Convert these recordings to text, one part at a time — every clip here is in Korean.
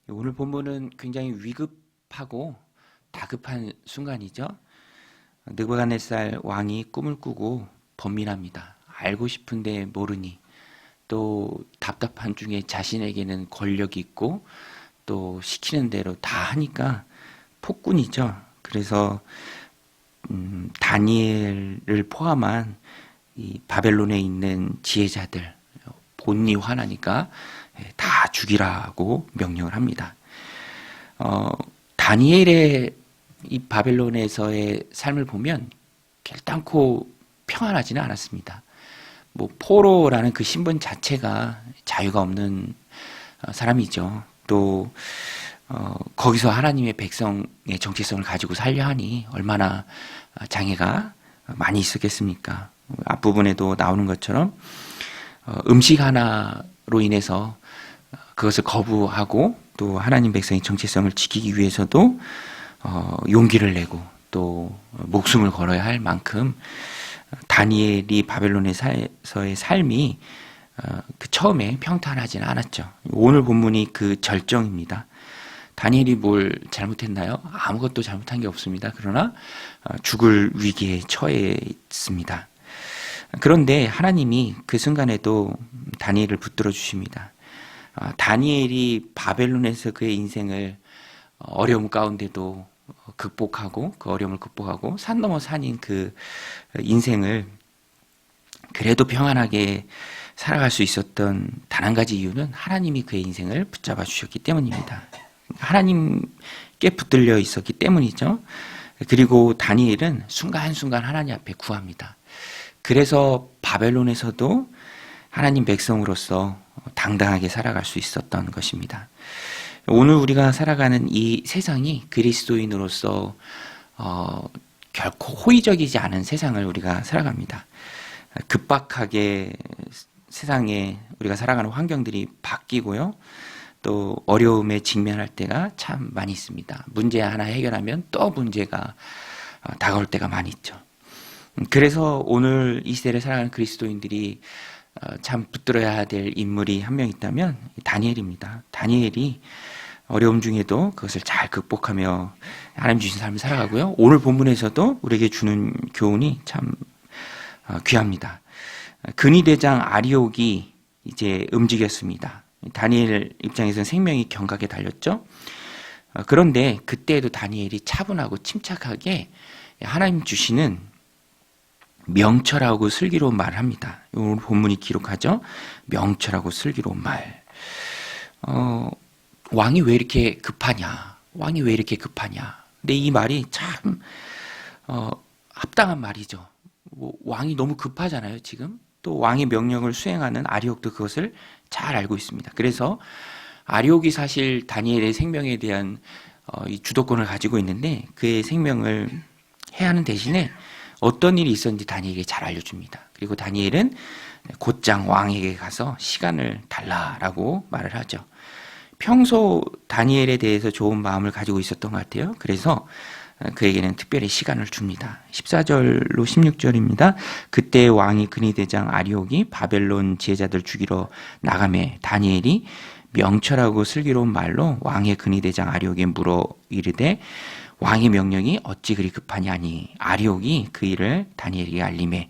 오늘 본문은 굉장히 위급하고 다급한 순간이죠. 느부갓네살 왕이 꿈을 꾸고 번민합니다. 알고 싶은데 모르니, 또 답답한 중에 자신에게는 권력이 있고 또 시키는 대로 다 하니까 폭군이죠. 그래서 다니엘을 포함한 이 바벨론에 있는 지혜자들, 본이 화나니까 다 죽이라고 명령을 합니다. 다니엘의 이 바벨론에서의 삶을 보면 결단코 평안하지는 않았습니다. 포로라는 그 신분 자체가 자유가 없는 사람이죠. 또 거기서 하나님의 백성의 정체성을 가지고 살려 하니 얼마나 장애가 많이 있었겠습니까? 앞부분에도 나오는 것처럼 음식 하나로 인해서 그것을 거부하고 또 하나님 백성의 정체성을 지키기 위해서도 용기를 내고 또 목숨을 걸어야 할 만큼 다니엘이 바벨론에서의 삶이 그 처음에 평탄하지는 않았죠. 오늘 본문이 그 절정입니다. 다니엘이 뭘 잘못했나요? 아무것도 잘못한 게 없습니다. 그러나 죽을 위기에 처해 있습니다. 그런데 하나님이 그 순간에도 다니엘을 붙들어 주십니다. 다니엘이 바벨론에서 그의 인생을 어려움 가운데도 극복하고 그 어려움을 극복하고 산 넘어 산인 그 인생을 그래도 평안하게 살아갈 수 있었던 단 한 가지 이유는 하나님이 그의 인생을 붙잡아 주셨기 때문입니다. 하나님께 붙들려 있었기 때문이죠. 그리고 다니엘은 순간순간 하나님 앞에 구합니다. 그래서 바벨론에서도 하나님 백성으로서 당당하게 살아갈 수 있었던 것입니다. 오늘 우리가 살아가는 이 세상이 그리스도인으로서 결코 호의적이지 않은 세상을 우리가 살아갑니다. 급박하게 세상에 우리가 살아가는 환경들이 바뀌고요. 또 어려움에 직면할 때가 참 많이 있습니다. 문제 하나 해결하면 또 문제가 다가올 때가 많이 있죠. 그래서 오늘 이 시대를 살아가는 그리스도인들이 참 붙들어야 될 인물이 한 명 있다면 다니엘입니다. 다니엘이 어려움 중에도 그것을 잘 극복하며 하나님 주신 삶을 살아가고요. 오늘 본문에서도 우리에게 주는 교훈이 참 귀합니다. 근위대장 아리옥이 이제 움직였습니다. 다니엘 입장에서는 생명이 경각에 달렸죠. 그런데 그때에도 다니엘이 차분하고 침착하게 하나님 주시는 명철하고 슬기로운 말을 합니다. 오늘 본문이 기록하죠. 명철하고 슬기로운 말. 왕이 왜 이렇게 급하냐? 왕이 왜 이렇게 급하냐? 근데 이 말이 참 합당한 말이죠. 왕이 너무 급하잖아요, 지금. 또 왕의 명령을 수행하는 아리옥도 그것을 잘 알고 있습니다. 그래서 아리옥이 사실 다니엘의 생명에 대한 이 주도권을 가지고 있는데 그의 생명을 해하는 대신에 어떤 일이 있었는지 다니엘에게 잘 알려줍니다. 그리고 다니엘은 곧장 왕에게 가서 시간을 달라라고 말을 하죠. 평소 다니엘에 대해서 좋은 마음을 가지고 있었던 것 같아요. 그래서 그에게는 특별히 시간을 줍니다. 14절로 16절입니다. 그때 왕이 근위대장 아리옥이 바벨론 지혜자들 죽이러 나가매 다니엘이 명철하고 슬기로운 말로 왕의 근위대장 아리옥에 물어 이르되 왕의 명령이 어찌 그리 급하냐니 아리옥이 그 일을 다니엘에게 알림해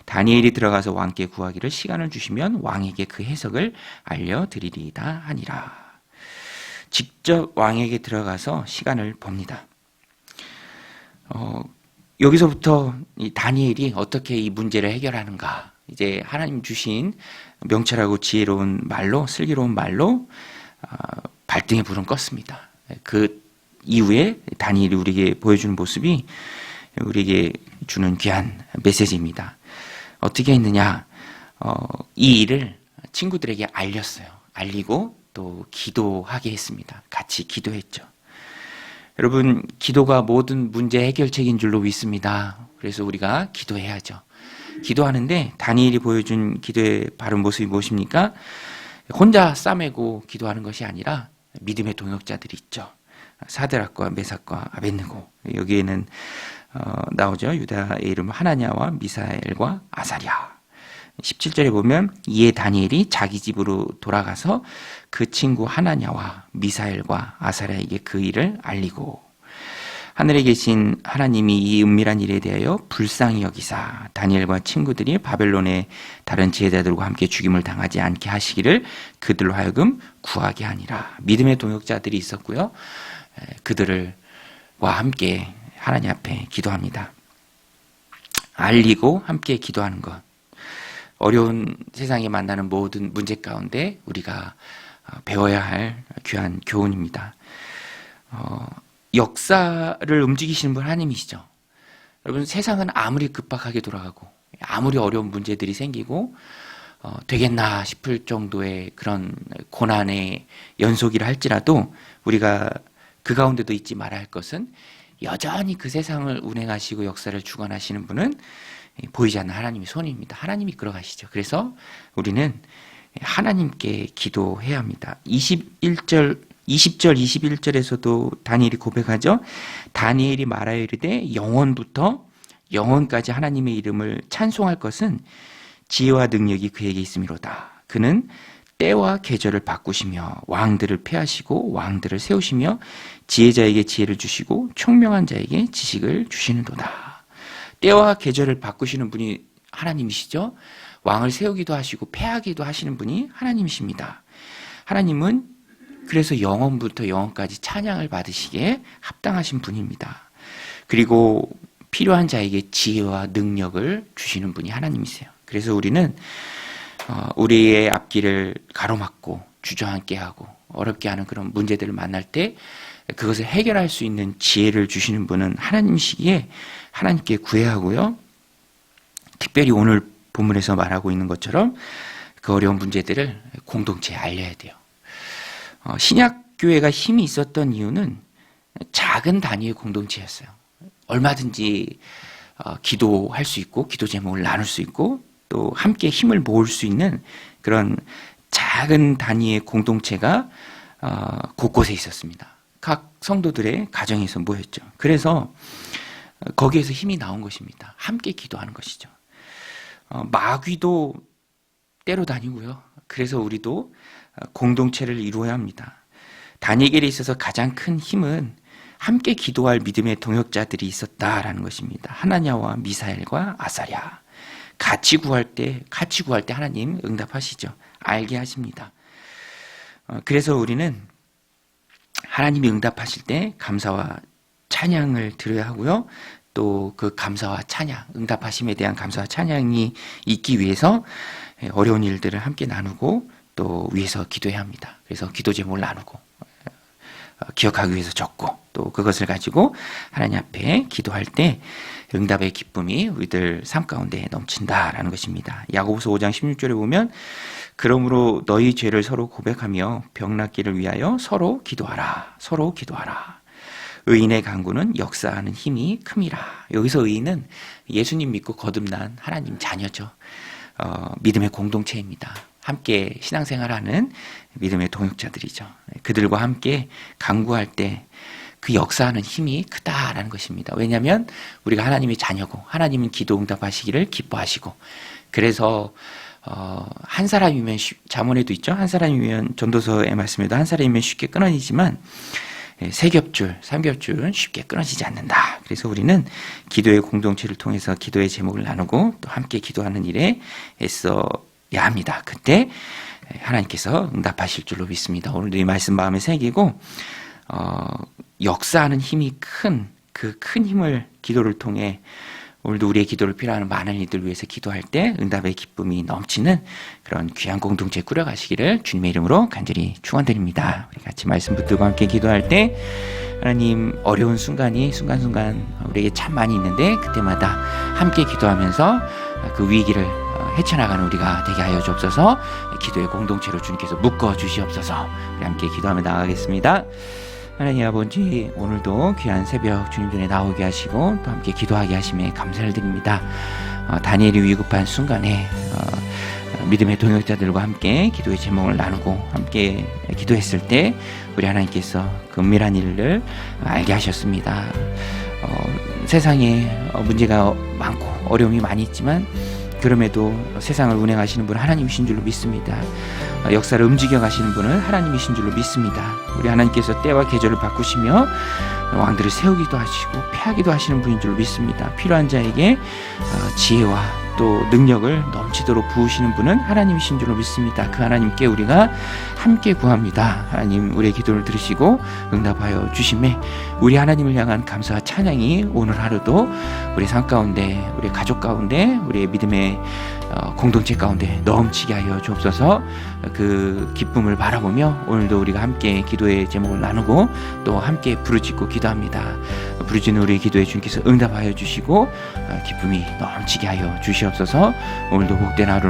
다니엘이 들어가서 왕께 구하기를 시간을 주시면 왕에게 그 해석을 알려드리리이다 하니라. 직접 왕에게 들어가서 시간을 봅니다. 여기서부터 이 다니엘이 어떻게 이 문제를 해결하는가, 이제 하나님 주신 명철하고 지혜로운 말로 슬기로운 말로 발등에 불은 껐습니다. 그 이후에 다니엘이 우리에게 보여주는 모습이 우리에게 주는 귀한 메시지입니다. 어떻게 했느냐, 이 일을 친구들에게 알렸어요. 알리고 또 기도하게 했습니다. 같이 기도했죠. 여러분, 기도가 모든 문제 해결책인 줄로 믿습니다. 그래서 우리가 기도해야죠. 기도하는데 다니엘이 보여준 기도의 바른 모습이 무엇입니까? 혼자 싸매고 기도하는 것이 아니라 믿음의 동역자들이 있죠. 사드락과 메삭과 아벳느고, 여기에는 나오죠. 유다의 이름 하나냐와 미사엘과 아사랴. 17절에 보면 이에 다니엘이 자기 집으로 돌아가서 그 친구 하나냐와 미사엘과 아사랴에게 그 일을 알리고 하늘에 계신 하나님이 이 은밀한 일에 대하여 불쌍히 여기사 다니엘과 친구들이 바벨론의 다른 지혜자들과 함께 죽임을 당하지 않게 하시기를 그들로 하여금 구하게 하니라. 믿음의 동역자들이 있었고요. 그들과 함께 하나님 앞에 기도합니다. 알리고 함께 기도하는 것. 어려운 세상에 만나는 모든 문제 가운데 우리가 배워야 할 귀한 교훈입니다. 역사를 움직이시는 분 하나님이시죠. 여러분, 세상은 아무리 급박하게 돌아가고 아무리 어려운 문제들이 생기고 되겠나 싶을 정도의 그런 고난의 연속이라 할지라도 우리가 그 가운데도 잊지 말아야 할 것은 여전히 그 세상을 운행하시고 역사를 주관하시는 분은 보이지 않는 하나님의 손입니다. 하나님이 끌어가시죠. 그래서 우리는 하나님께 기도해야 합니다. 20절 21절에서도 다니엘이 고백하죠. 다니엘이 말하여 이르되 영원부터 영원까지 하나님의 이름을 찬송할 것은 지혜와 능력이 그에게 있음이로다. 그는 때와 계절을 바꾸시며 왕들을 폐하시고 왕들을 세우시며 지혜자에게 지혜를 주시고 총명한 자에게 지식을 주시는도다. 때와 계절을 바꾸시는 분이 하나님이시죠. 왕을 세우기도 하시고 폐하기도 하시는 분이 하나님이십니다. 하나님은 그래서 영원부터 영원까지 찬양을 받으시기에 합당하신 분입니다. 그리고 필요한 자에게 지혜와 능력을 주시는 분이 하나님이세요. 그래서 우리는 우리의 앞길을 가로막고 주저앉게 하고 어렵게 하는 그런 문제들을 만날 때 그것을 해결할 수 있는 지혜를 주시는 분은 하나님이시기에 하나님께 구해야 하고요. 특별히 오늘 본문에서 말하고 있는 것처럼 그 어려운 문제들을 공동체에 알려야 돼요. 신약교회가 힘이 있었던 이유는 작은 단위의 공동체였어요. 얼마든지 기도할 수 있고 기도 제목을 나눌 수 있고 또 함께 힘을 모을 수 있는 그런 작은 단위의 공동체가 곳곳에 있었습니다. 각 성도들의 가정에서 모였죠. 그래서 거기에서 힘이 나온 것입니다. 함께 기도하는 것이죠. 마귀도 때로 다니고요. 그래서 우리도 공동체를 이루어야 합니다. 다니엘에 있어서 가장 큰 힘은 함께 기도할 믿음의 동역자들이 있었다라는 것입니다. 하나냐와 미사엘과 아사랴. 같이 구할 때 하나님 응답하시죠. 알게 하십니다. 그래서 우리는 하나님이 응답하실 때 감사와 찬양을 드려야 하고요. 또 그 감사와 찬양, 응답하심에 대한 감사와 찬양이 있기 위해서 어려운 일들을 함께 나누고 또 위해서 기도해야 합니다. 그래서 기도 제목을 나누고 기억하기 위해서 적고 또 그것을 가지고 하나님 앞에 기도할 때 응답의 기쁨이 우리들 삶 가운데 넘친다라는 것입니다. 야고보서 5장 16절에 보면 그러므로 너희 죄를 서로 고백하며 병낫기를 위하여 서로 기도하라. 서로 기도하라. 의인의 간구는 역사하는 힘이 큼이라. 여기서 의인은 예수님 믿고 거듭난 하나님 자녀죠. 믿음의 공동체입니다. 함께 신앙생활하는 믿음의 동역자들이죠. 그들과 함께 간구할 때 그 역사하는 힘이 크다라는 것입니다. 왜냐하면 우리가 하나님의 자녀고 하나님은 기도 응답하시기를 기뻐하시고 그래서 한 사람이면 잠언에도 있죠. 한 사람이면 전도서의 말씀에도 한 사람이면 쉽게 끊어지지만 세 겹줄, 3겹줄은 쉽게 끊어지지 않는다. 그래서 우리는 기도의 공동체를 통해서 기도의 제목을 나누고 또 함께 기도하는 일에 애써야 합니다. 그때 하나님께서 응답하실 줄로 믿습니다. 오늘도 이 말씀 마음에 새기고 역사하는 힘이 큰 그 큰 힘을 기도를 통해 오늘도 우리의 기도를 필요하는 많은 이들 위해서 기도할 때 응답의 기쁨이 넘치는 그런 귀한 공동체 꾸려가시기를 주님의 이름으로 간절히 축원드립니다. 우리 같이 말씀 붙들고 함께 기도할 때 하나님 어려운 순간이 순간순간 우리에게 참 많이 있는데 그때마다 함께 기도하면서 그 위기를 헤쳐나가는 우리가 되게 하여 주옵소서. 기도의 공동체로 주님께서 묶어 주시옵소서. 우리 함께 기도하며 나아가겠습니다. 하나님 아버지, 오늘도 귀한 새벽 주님 전에 나오게 하시고 또 함께 기도하게 하심에 감사를 드립니다. 다니엘이 위급한 순간에 믿음의 동역자들과 함께 기도의 제목을 나누고 함께 기도했을 때 우리 하나님께서 그 은밀한 일을 알게 하셨습니다. 세상에 문제가 많고 어려움이 많이 있지만 그럼에도 세상을 운행하시는 분은 하나님이신 줄로 믿습니다. 역사를 움직여 가시는 분은 하나님이신 줄로 믿습니다. 우리 하나님께서 때와 계절을 바꾸시며 왕들을 세우기도 하시고 패하기도 하시는 분인 줄로 믿습니다. 필요한 자에게 지혜와 또 능력을 넘치도록 부으시는 분은 하나님이신 줄로 믿습니다. 그 하나님께 우리가 함께 구합니다. 하나님 우리의 기도를 들으시고 응답하여 주심에 우리 하나님을 향한 감사와 찬양이 오늘 하루도 우리 삶 가운데, 우리 가족 가운데, 우리의 믿음의 공동체 가운데 넘치게 하여 주옵소서. 그 기쁨을 바라보며 오늘도 우리가 함께 기도의 제목을 나누고 또 함께 부르짖고 기도합니다. 부르짖는 우리의 기도에 주님께서 응답하여 주시고 기쁨이 넘치게 하여 주시옵소서. 오늘도 복된 하루